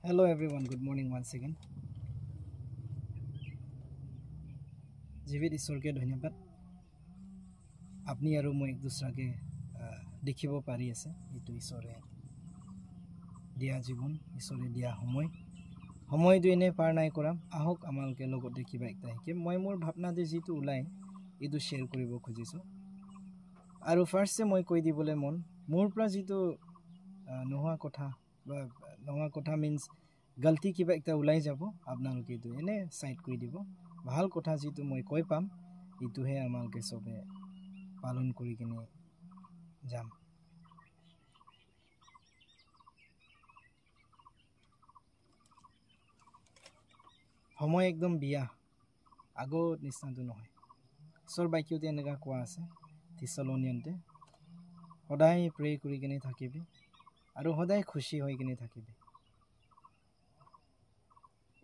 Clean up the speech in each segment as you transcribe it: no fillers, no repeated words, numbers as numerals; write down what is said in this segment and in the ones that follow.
Hello everyone, good morning once again. जीवित ईश्वर के धन्यवाद अपनी और मैं एक दूसरा के देखिब पारि আছে এটো ঈশ্বৰে দিয়া জীবন ঈশ্বৰে দিয়া সময়টো এনে পাৰ নাই কৰাম আহক আমালকে লগতে কিবা একটা শিকিম মই মোৰ ভাবনা দে যেটো উলাই এটো শেয়াৰ কৰিব খুজিছো আৰু ফাৰ্স্টে মই কৈ দিবলৈ মন মোৰ পৰা যেটো নোহোৱা কথা মিন্স গলতি কিবা একটা উলাই যাব আপোনালোকে এটো এনে সাইড কৰি দিব ভাল কথা যেটো মই কৈ পাম ইটোহে আমালকে সবে পালন কৰি কিনে যাম সময় একদম বিয়া আগত নিস্তান্ত নহয় ঈশ্বৰ বাক্যতে এনেকা কোৱা আছে থিসলনিয়ানতে সদায় প্ৰে কৰি কিনে থাকিবি আৰু সদায় খুশি হৈ কিনে থাকিবি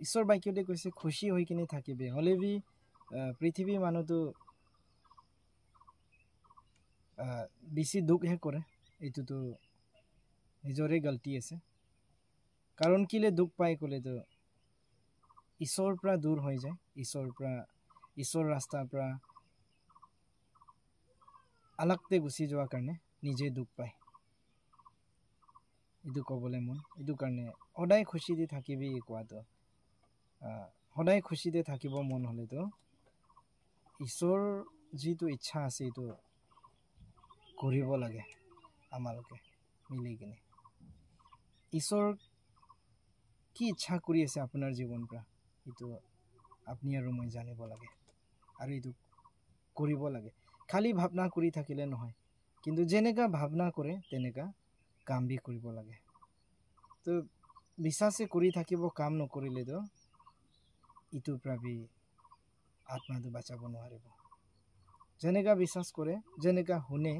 ঈশ্বৰ বাক্যতে কৈছে খুশি হৈ কিনে থাকিবি হলেবি পৃথিৱী মানুহটো বেছি দুখ হে কৰে এটোতো নিজৰে গলতি আছে কাৰণ কিলে দুখ পাই কলে তো ঈশ্বৰ পৰা দূৰ হৈ যায় ঈশ্বৰ ৰাস্তাৰ পৰা আলাকতে গুছি যোৱাৰ কাৰণে নিজে দুখ পায় ইটো কবলে মন ইটো কাৰণে সদায় খুশিতে থাকিবি কোৱাটো সদায় খুশিতে থাকিব মন হলে তো ঈশ্বৰ যেটো ইচ্ছা আছে ইটো কৰিব লাগে আমালকে মিলি কিনে ঈশ্বৰ কি ইচ্ছা কৰি আছে আপোনাৰ জীৱন পৰা ইটো আপনি আৰু মই জানিব লাগে আৰু ইটো কৰিব লাগে খালি ভাবনা কৰি থাকিলে নহয় কিন্তু যেনেকা ভাবনা কৰে তেনেকা কাম বি কৰিব লাগে তো বিশ্বাসে কৰি থাকিব কাম নকৰিলে তো ইটো প্ৰাবি আত্মাটো বাঁচাব নোৱাৰিব যেনেকা বিশ্বাস কৰে যেনেকা শুনে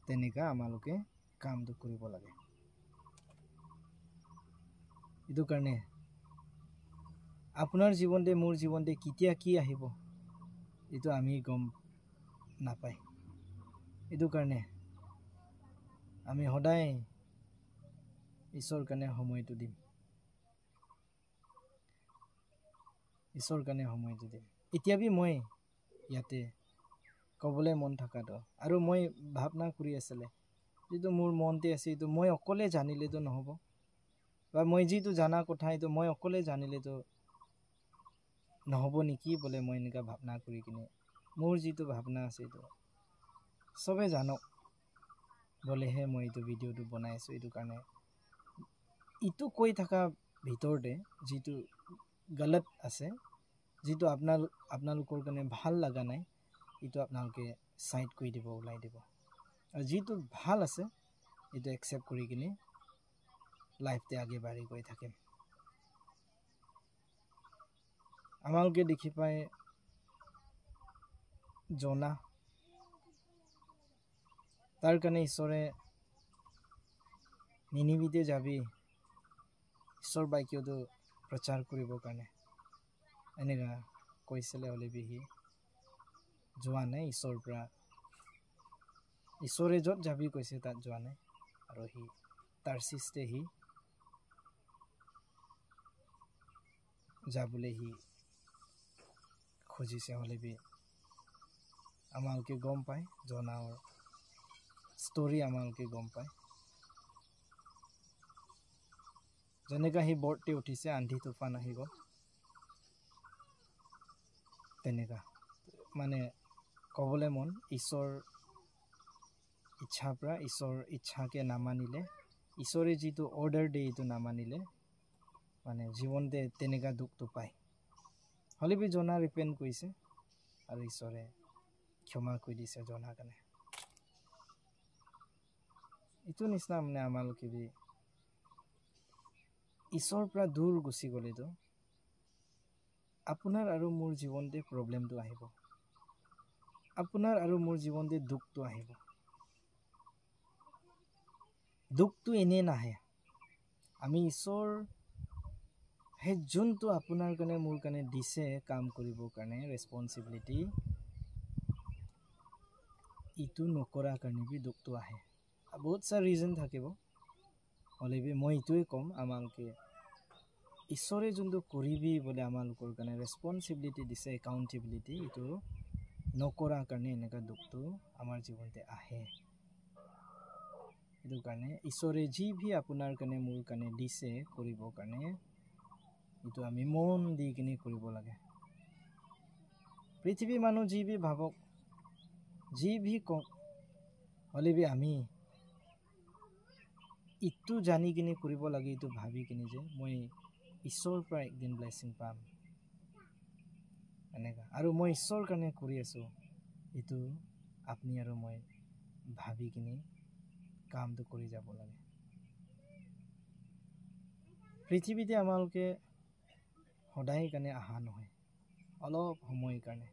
তেনেকা আমালোকে কামটো কৰিব লাগে ইটো কাৰণে আপোনাৰ জীৱনতে মোৰ জীৱনতে কিতিয়া কি আহিব ইটো আমি গম নাপাই ইটো কাৰণে আমি সদায় ঈশ্বৰ কাৰণে সময়টো দিম ঈশ্বৰ কাৰণে সময়টো দিম এতিয়া বি মই ইয়াতে কবলে মন থাকাটো আৰু মই ভাবনা কৰি আছিলে যেটো মোৰ মনতে আছে ইটো মই অকলে জানিলেতো নহব বা মই যেটো জানা কথা ইটো মই অকলে জানিলেতো নহব নেকি বলে মই এনেকা ভাবনা কৰি কিনে মোৰ যেটো ভাবনা আছে ইটো সবে জানক বলেহে মই ইটো ভিডিওটো বনাইছো ইটো কাৰণে ইটো কৈ থাকা ভিতৰতে যেটো গলত আছে যেটো আপোনালোকৰ কাৰণে ভাল লাগা নাই ইটো আপোনালোকে সাইড কৰি দিব উলাই দিব আৰু যেটো ভাল আছে ইটো একসেপ্ট কৰি কিনে লাইফতে আগে বাঢ়ি গৈ থাকিম আমালোকে দেখি পাই জনা তাৰ কাৰণে ঈশ্বৰে নিনিবিতে যাবি ঈশ্বৰ বাক্যটো প্ৰচাৰ কৰিবৰ কাৰণে এনেকা কৈছিলে হলে বিহি যোৱা নাই ঈশ্বৰৰ পৰা ঈশ্বৰে যত যাবি কৈছে তাত যোৱা নাই আৰু হি তাৰ সিস্তে হি যাবলে হি খুজিছে হলে বি আমালকে গম পায় জনাৰ ষ্টৰি আমালকে গম পায় যেনেকা হি বৰ্তে উঠিছে আন্ধি তুফান আহি গল তেনেকা মানে কবলে মন ঈশ্বৰ ইচ্ছাৰ পৰা ঈশ্বৰ ইচ্ছাকে নামানিলে ঈশ্বৰে যেটো অৰ্ডাৰ দিয়ে ইটো নামানিলে মানে জীৱনতে তেনেকা দুখটো পায় হলে বি জনা ৰিপেন্ট কৰিছে আৰু ঈশ্বৰে ক্ষমা কৰি দিছে জনা কাৰণে ইটো নিচিনা মানে আমালোকে বি ঈশ্বৰৰ পৰা দূৰ গুচি গলেতো আপোনাৰ আৰু মোৰ জীৱনতে প্ৰব্লেমটো আহিব আপোনাৰ আৰু মোৰ জীৱনতে দুখটো আহিব দুখটো এনে নাহে আমি ঈশ্বৰ হে যোনটো আপোনাৰ কাৰণে মোৰ কাৰণে দিছে কাম কৰিবৰ কাৰণে ৰেসপন্সিবিলিটি ইটো নকৰা কাৰণে বি দুখটো আহে বহুত সা ৰিজন থাকিব হলে বি মই ইটোৱে কম আমালকে ঈশ্বৰে যোনটো কৰিবি বোলে আমালোকৰ কাৰণে ৰেছপনচিবিলিটি দিছে একাউণ্টেবিলিটি এইটো নকৰাৰ কাৰণে এনেকুৱা দুখটো আমাৰ জীৱনতে আহে এইটো কাৰণে ঈশ্বৰে যি ভি আপোনাৰ কাৰণে মোৰ কাৰণে দিছে কৰিবৰ কাৰণে এইটো আমি মন দি কিনে কৰিব লাগে পৃথিৱীৰ মানুহ যি ভি ভাবক যি ভি কওক হ'লে বি আমি ইটো জানি কিনে কৰিব লাগে এইটো ভাবি কিনে যে মই ঈশ্বৰৰ পৰা একদিন ব্লেছিং পাম এনেকা আৰু মই ঈশ্বৰৰ কাৰণে কৰি আছোঁ এইটো আপুনি আৰু মই ভাবি কিনে কামটো কৰি যাব লাগে পৃথিৱীতে আমালোকে সদায় কাৰণে আহা নহয় অলপ সময়ৰ কাৰণে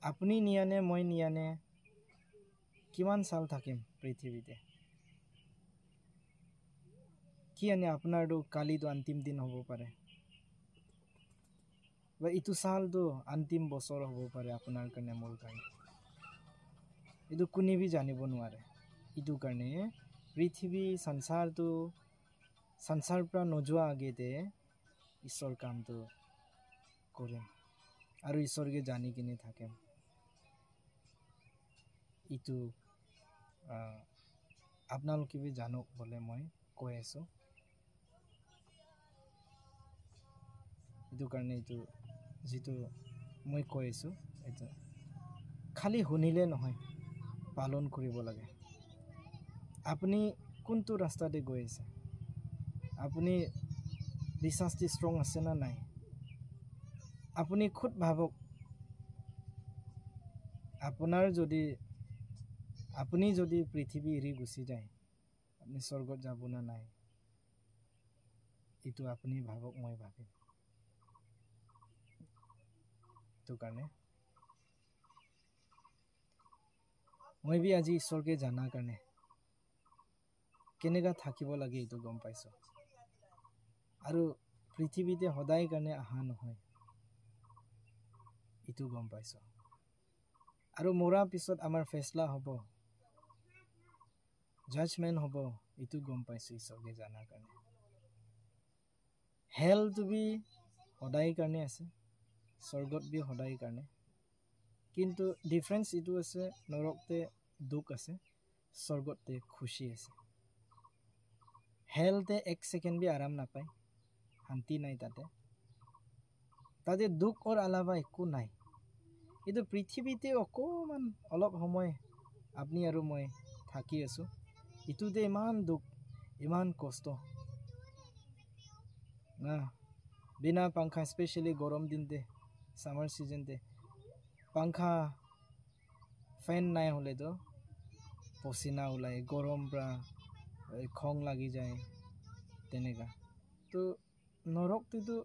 আপুনি নিয়ানে মই নিয়ানে কিমান সাল থাকিম পৃথিৱীতে কি আনে আপোনাৰটো কালিটো অন্তিম দিন হ'ব পাৰে বা ইটো সালটো অন্তিম বছৰ হ'ব পাৰে আপোনাৰ কাৰণে মোৰ কাৰণে এইটো কোনে ভি জানিব নোৱাৰে এইটো কাৰণে পৃথিৱী সংসাৰ পৰা নোযোৱা আগেতে ঈশ্বৰ কামটো কৰিম আৰু ঈশ্বৰকে জানি কিনে থাকিম এইটো আপোনালোকে ভি জানক বলে মই কৈ আছোঁ এইটো কাৰণে এইটো যিটো মই কৈ আছোঁ এইটো খালি শুনিলে নহয় পালন কৰিব লাগে আপুনি কোনটো ৰাস্তাতে গৈ আছে আপুনি বিশ্বাসটি ষ্ট্ৰং আছে না নাই আপুনি খুদ ভাবক আপুনি যদি পৃথিৱী এৰি গুচি যায় আপুনি স্বৰ্গত যাব না নাই এইটো আপুনি ভাবক মই ভাবিম এইটো কাৰণে মই ভি আজি ঈশ্বৰকে জানাৰ কাৰণে কেনেকা থাকিব লাগে এইটো গম পাইছোঁ আৰু পৃথিৱীতে সদায় কাৰণে আহা নহয় এইটো গম পাইছোঁ আৰু মৰাৰ পিছত আমাৰ ফেছলা হ'ব জাজমেণ্ট হ'ব এইটো গম পাইছোঁ ঈশ্বৰকে জানাৰ কাৰণে হেলটো ভি সদায় কাৰণে আছে স্বৰ্গত ভি সদায় কাৰণে কিন্তু ডিফাৰেঞ্চ এইটো আছে নৰকতে দুখ আছে স্বৰ্গতে খুশি আছে হেলতে এক ছেকেণ্ড ভি আৰাম নাপায় শান্তি নাই তাতে দুখৰ আলাবা একো নাই এইটো পৃথিৱীতে অকণমান অলপ সময় আপুনি আৰু মই থাকি আছোঁ ইটোতে ইমান দুখ ইমান কষ্ট না বিনা পাংখা স্পেচিয়েলি গৰম দিনতে সামাৰ সিজনতে পাংখা ফেন নাই হ'লেতো পচিনা ওলাই গৰম পৰা খং লাগি যায় তেনেকা তো নৰকটোতো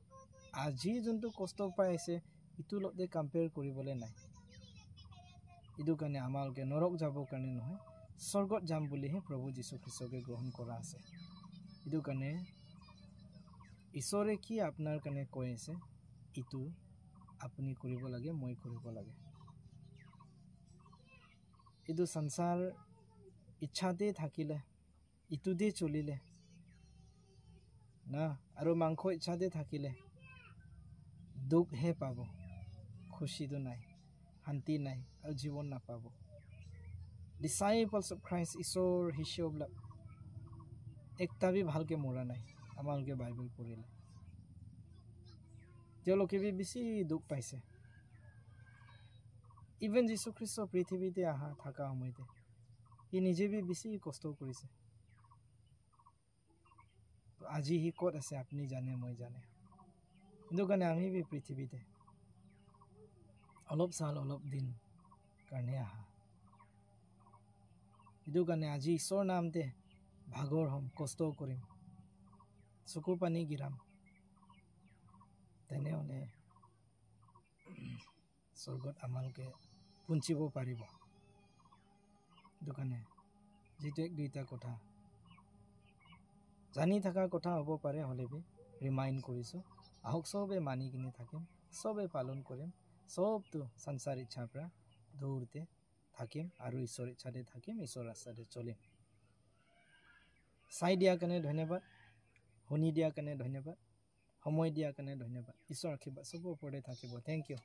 আজি যোনটো কষ্ট পাই আছে ইটোৰ লগতে কম্পেয়াৰ কৰিবলৈ নাই এইটো কাৰণে আমালোকে নৰক যাবৰ কাৰণে নহয় স্বৰ্গত যাম বুলিহে প্ৰভু যীশু খ্ৰীষ্টকে গ্ৰহণ কৰা আছে এইটো কাৰণে ঈশ্বৰে কি আপোনাৰ কাৰণে কৈ আছে এইটো আপুনি কৰিব লাগে মই কৰিব লাগে এইটো সংসাৰ ইচ্ছাতে থাকিলে ইটোতে চলিলে না আৰু মাংস ইচ্ছাতে থাকিলে দুখহে পাব খুশিটো নাই শান্তি নাই আৰু জীৱন নাপাব ডিসাইপলছ অফ খ্ৰাইষ্ট ঈশ্বৰ শিষ্যবিলাক একটা ভি ভালকে মৰা নাই আমালোকে বাইবেল পঢ়িলে তেওঁলোকে ভি বেছি দুখ পাইছে ইভেন যীশু খ্ৰীষ্ট পৃথিৱীতে আহা থকা সময়তে সি নিজে ভি বেছি কষ্ট কৰিছে আজি সি ক'ত আছে আপুনি জানে মই জানে কিন্তু কাৰণে আমি ভি পৃথিৱীতে অলপ সাল অলপ দিন কাৰণে আহা এইটো কাৰণে আজি ঈশ্বৰ নামতে ভাগৰ হ'ম কষ্ট কৰিম চকু পানী গিৰাম তেনেহ'লে স্বৰ্গত আমালোকে পুঞ্চিব পাৰিব এইটো কাৰণে যিটো এক দুইটা কথা জানি থকা কথা হ'ব পাৰে হ'লে ভি ৰিমাইণ্ড কৰিছোঁ আহক চবে মানি কিনে থাকিম চবে পালন কৰিম চবটো সংসাৰ ইচ্ছাৰ পৰা দূৰতে থাকিম আৰু ঈশ্বৰ ইচ্ছাতে থাকিম ঈশ্বৰ ৰাস্তাতে চলিম চাই দিয়াৰ কাৰণে ধন্যবাদ শুনি দিয়াৰ কাৰণে ধন্যবাদ সময় দিয়াৰ কাৰণে ধন্যবাদ ঈশ্বৰ আশীৰ্বাদ চবৰ ওপৰতে থাকিব থেংক ইউ